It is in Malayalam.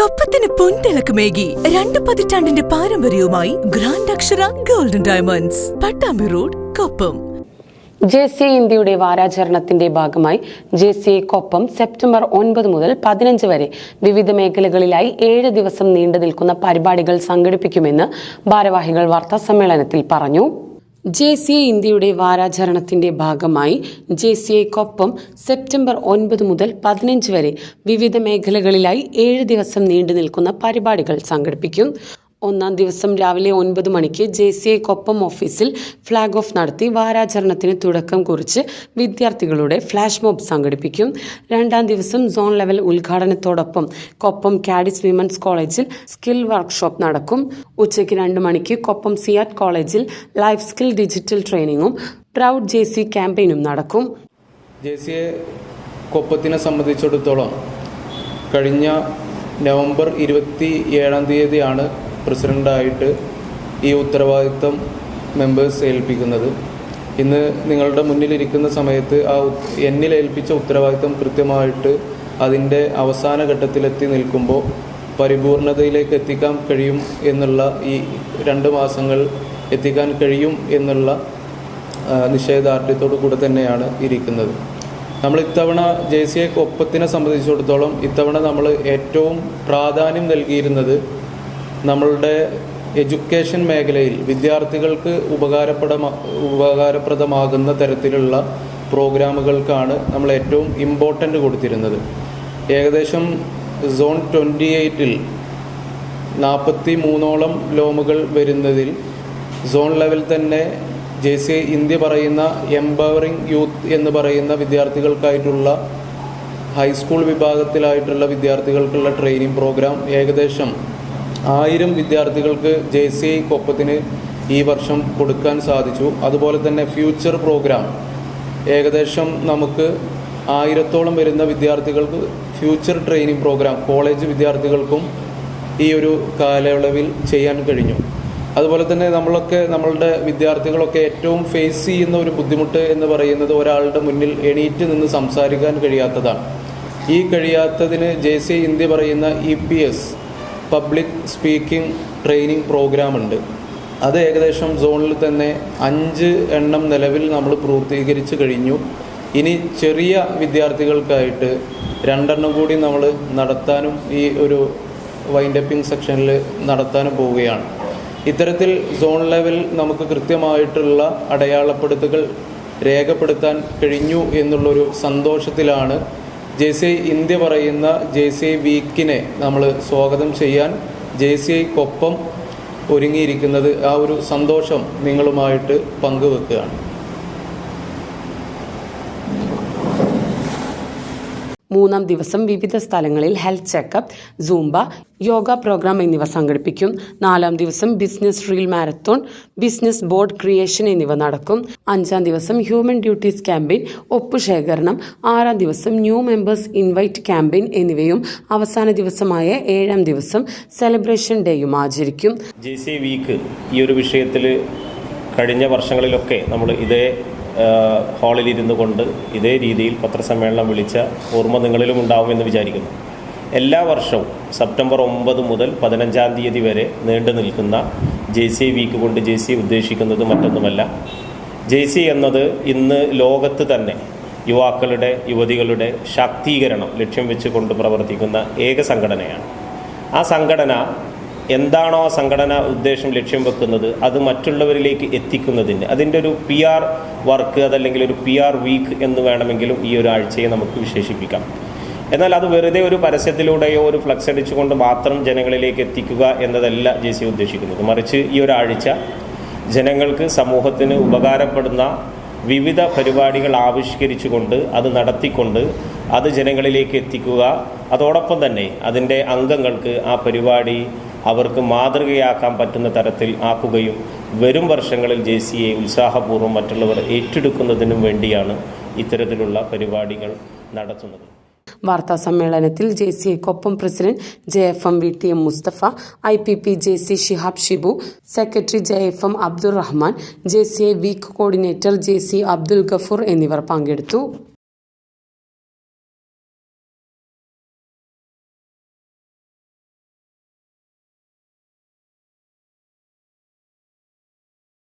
കൊപ്പത്തിന് പൊൻതിളക്കമേകി 2 പതിറ്റാണ്ടിന്റെ പാരമ്പര്യവുമായി ഗ്രാൻഡ് അക്ഷര golden diamonds, Pattambi road, Koppam. JCI ഇന്ത്യയുടെ വാരാചരണത്തിന്റെ ഭാഗമായി JCI കൊപ്പം സെപ്റ്റംബർ 9 മുതൽ 15 വരെ വിവിധ മേഖലകളിലായി 7 ദിവസം നീണ്ടു നിൽക്കുന്ന പരിപാടികൾ സംഘടിപ്പിക്കുമെന്ന് ഭാരവാഹികൾ വാർത്താസമ്മേളനത്തിൽ പറഞ്ഞു. JCI ഇന്ത്യയുടെ വാരാചരണത്തിന്റെ ഭാഗമായി JCI കൊപ്പം സെപ്റ്റംബർ 9 മുതൽ 15 വരെ വിവിധ മേഖലകളിലായി 7 ദിവസം നീണ്ടു നിൽക്കുന്ന പരിപാടികൾ സംഘടിപ്പിക്കും. ഒന്നാം ദിവസം രാവിലെ 9 മണിക്ക് JCI കൊപ്പം ഓഫീസിൽ ഫ്ലാഗ് ഓഫ് നടത്തി വാരാചരണത്തിന് തുടക്കം കുറിച്ച് വിദ്യാർത്ഥികളുടെ ഫ്ലാഷ് മോബ് സംഘടിപ്പിക്കും. രണ്ടാം ദിവസം സോൺ ലെവൽ ഉദ്ഘാടനത്തോടൊപ്പം കൊപ്പം കാഡിസ് വിമൻസ് കോളേജിൽ സ്കിൽ വർക്ക്ഷോപ്പ് നടക്കും. ഉച്ചയ്ക്ക് 2 മണിക്ക് കൊപ്പം സിയാറ്റ് കോളേജിൽ ലൈഫ് സ്കിൽ ഡിജിറ്റൽ ട്രെയിനിങ്ങും പ്രൗഡ് JCI ക്യാമ്പയിനും നടക്കും. JCI കൊപ്പത്തിനെ സംബന്ധിച്ചിടത്തോളം കഴിഞ്ഞ നവംബർ 27 തീയതിയാണ് പ്രസിഡൻ്റായിട്ട് ഈ ഉത്തരവാദിത്തം മെമ്പേഴ്സ് ഏൽപ്പിക്കുന്നത്. ഇന്ന് നിങ്ങളുടെ മുന്നിലിരിക്കുന്ന സമയത്ത് എന്നിൽ ഏൽപ്പിച്ച ഉത്തരവാദിത്തം കൃത്യമായിട്ട് അതിൻ്റെ അവസാന ഘട്ടത്തിലെത്തി നിൽക്കുമ്പോൾ പരിപൂർണതയിലേക്ക് എത്തിക്കാൻ കഴിയും എന്നുള്ള ഈ 2 മാസങ്ങൾ എത്തിക്കാൻ കഴിയും എന്നുള്ള നിശ്ചയദാർഢ്യത്തോടു കൂടെ തന്നെയാണ് ഇരിക്കുന്നത്. നമ്മൾ ഇത്തവണ JCI കൊപ്പത്തിനെ സംബന്ധിച്ചിടത്തോളം ഇത്തവണ നമ്മൾ ഏറ്റവും പ്രാധാന്യം നൽകിയിരുന്നത് നമ്മളുടെ എഡ്യൂക്കേഷൻ മേഖലയിൽ വിദ്യാർത്ഥികൾക്ക് ഉപകാരപ്രദമാകുന്ന തരത്തിലുള്ള പ്രോഗ്രാമുകൾക്കാണ് നമ്മൾ ഏറ്റവും ഇമ്പോർട്ടൻ്റ് കൊടുത്തിരുന്നത്. ഏകദേശം സോൺ 28-ൽ 43ഓളം ലോമുകൾ വരുന്നതിൽ സോൺ ലെവൽ തന്നെ JCI ഇന്ത്യ പറയുന്ന എംപവറിംഗ് യൂത്ത് എന്ന് പറയുന്ന വിദ്യാർത്ഥികൾക്കായിട്ടുള്ള ഹൈസ്കൂൾ വിഭാഗത്തിലായിട്ടുള്ള വിദ്യാർത്ഥികൾക്കുള്ള ട്രെയിനിങ് പ്രോഗ്രാം ഏകദേശം 1000 വിദ്യാർത്ഥികൾക്ക് JCI കൊപ്പത്തിന് ഈ വർഷം കൊടുക്കാൻ സാധിച്ചു. അതുപോലെ തന്നെ ഫ്യൂച്ചർ പ്രോഗ്രാം ഏകദേശം നമുക്ക് 1000ഓളം വരുന്ന വിദ്യാർത്ഥികൾക്ക് ഫ്യൂച്ചർ ട്രെയിനിങ് പ്രോഗ്രാം കോളേജ് വിദ്യാർത്ഥികൾക്കും ഈ ഒരു കാലയളവിൽ ചെയ്യാൻ കഴിഞ്ഞു. അതുപോലെ തന്നെ നമ്മളുടെ വിദ്യാർത്ഥികളൊക്കെ ഏറ്റവും ഫേസ് ചെയ്യുന്ന ഒരു ബുദ്ധിമുട്ട് എന്ന് പറയുന്നത് ഒരാളുടെ മുന്നിൽ എണീറ്റ് നിന്ന് സംസാരിക്കാൻ കഴിയാത്തതാണ്. ഈ കഴിയാത്തതിന് JCI ഇന്ത്യ പറയുന്ന EPS public speaking training program ഉണ്ട്. അത് ഏകദേശം സോണിൽ തന്നെ 5 എണ്ണം നിലവിൽ നമ്മൾ പൂർത്തീകരിച്ച് കഴിഞ്ഞു. ഇനി ചെറിയ വിദ്യാർത്ഥികൾക്കായിട്ട് 2 എണ്ണം കൂടി നമ്മൾ നടത്താനും ഈ ഒരു വൈൻഡപ്പിംഗ് സെക്ഷനിൽ നടത്താനും പോവുകയാണ്. ഇത്തരത്തിൽ സോൺ ലെവൽ നമുക്ക് കൃത്യമായിട്ടുള്ള അടയാളപ്പെടുത്തുകൾ രേഖപ്പെടുത്താൻ കഴിഞ്ഞു എന്നുള്ളൊരു സന്തോഷത്തിലാണ് JCI ഇന്ത്യ പറയുന്ന JCI വീക്കിനെ നമ്മൾ സ്വാഗതം ചെയ്യാൻ JCI കൊപ്പം ഒരുങ്ങിയിരിക്കുന്നത്. ആ ഒരു സന്തോഷം നിങ്ങളുമായിട്ട് പങ്കുവെക്കുകയാണ്. മൂന്നാം ദിവസം വിവിധ സ്ഥലങ്ങളിൽ health checkup, zumba, yoga program എന്നിവ സംഘടിപ്പിക്കും. 4-ാം ദിവസം business reel marathon, business board creation എന്നിവ നടക്കും. 5-ാം ദിവസം ഹ്യൂമൻ ഡ്യൂട്ടീസ് ക്യാമ്പയിൻ, ഒപ്പുശേഖരണം, 6-ാം ദിവസം ന്യൂ മെമ്പേഴ്സ് ഇൻവൈറ്റ് ക്യാമ്പയിൻ എന്നിവയും അവസാന ദിവസമായ 7-ാം ദിവസം സെലിബ്രേഷൻ ഡേയും ആചരിക്കും. JCI വീക്ക് ഈ ഒരു വിഷയത്തിൽ കഴിഞ്ഞ വർഷങ്ങളിലൊക്കെ നമ്മൾ ഇതേ ഹാളിലിരുന്നു കൊണ്ട് ഇതേ രീതിയിൽ പത്രസമ്മേളനം വിളിച്ച ഓർമ്മ നിങ്ങളിലും ഉണ്ടാവുമെന്ന് വിചാരിക്കുന്നു. എല്ലാ വർഷവും സെപ്റ്റംബർ 9 മുതൽ 15-ാം തീയതി വരെ നീണ്ടു നിൽക്കുന്ന JCI വീക്ക് കൊണ്ട് JCI ഉദ്ദേശിക്കുന്നത് മറ്റൊന്നുമല്ല. JCI എന്നത് ഇന്ന് ലോകത്ത് തന്നെ യുവതികളുടെ ശാക്തീകരണം ലക്ഷ്യം വെച്ചുകൊണ്ട് പ്രവർത്തിക്കുന്ന ഏക സംഘടനയാണ്. ആ സംഘടന എന്താണോ ആ സംഘടന ഉദ്ദേശം ലക്ഷ്യം വെക്കുന്നത് അത് മറ്റുള്ളവരിലേക്ക് എത്തിക്കുന്നതിന് അതിൻ്റെ ഒരു PR വർക്ക്, അതല്ലെങ്കിൽ ഒരു PR വീക്ക് എന്ന് വേണമെങ്കിലും ഈ ഒരു ആഴ്ചയെ നമുക്ക് വിശേഷിപ്പിക്കാം. എന്നാൽ അത് വെറുതെ ഒരു പരസ്യത്തിലൂടെയോ ഒരു ഫ്ലക്സ് അടിച്ചുകൊണ്ട് മാത്രം ജനങ്ങളിലേക്ക് എത്തിക്കുക എന്നതല്ല JCI ഉദ്ദേശിക്കുന്നത്. മറിച്ച് ഈ ഒരാഴ്ച ജനങ്ങൾക്ക് സമൂഹത്തിന് ഉപകാരപ്പെടുന്ന വിവിധ പരിപാടികൾ ആവിഷ്കരിച്ചുകൊണ്ട് അത് നടത്തിക്കൊണ്ട് അത് ജനങ്ങളിലേക്ക് എത്തിക്കുക. അതോടൊപ്പം തന്നെ അതിൻ്റെ അംഗങ്ങൾക്ക് ആ പരിപാടി അവർക്ക് മാതൃകയാക്കാൻ പറ്റുന്ന തരത്തിൽ ആക്കുകയും വരും വർഷങ്ങളിൽ JCI ഉത്സാഹപൂർവ്വം മറ്റുള്ളവർ ഏറ്റെടുക്കുന്നതിനും വേണ്ടിയാണ് ഇത്തരത്തിലുള്ള പരിപാടികൾ നടത്തുന്നത്. വാർത്താ സമ്മേളനത്തിൽ JCI Koppam president JFM VTM Mustafa, IPP JC Shihab Shibu, secretary JFM Abdul Rahman, JCI week coordinator JC Abdul Gafoor എന്നിവർ പങ്കെടുത്തു.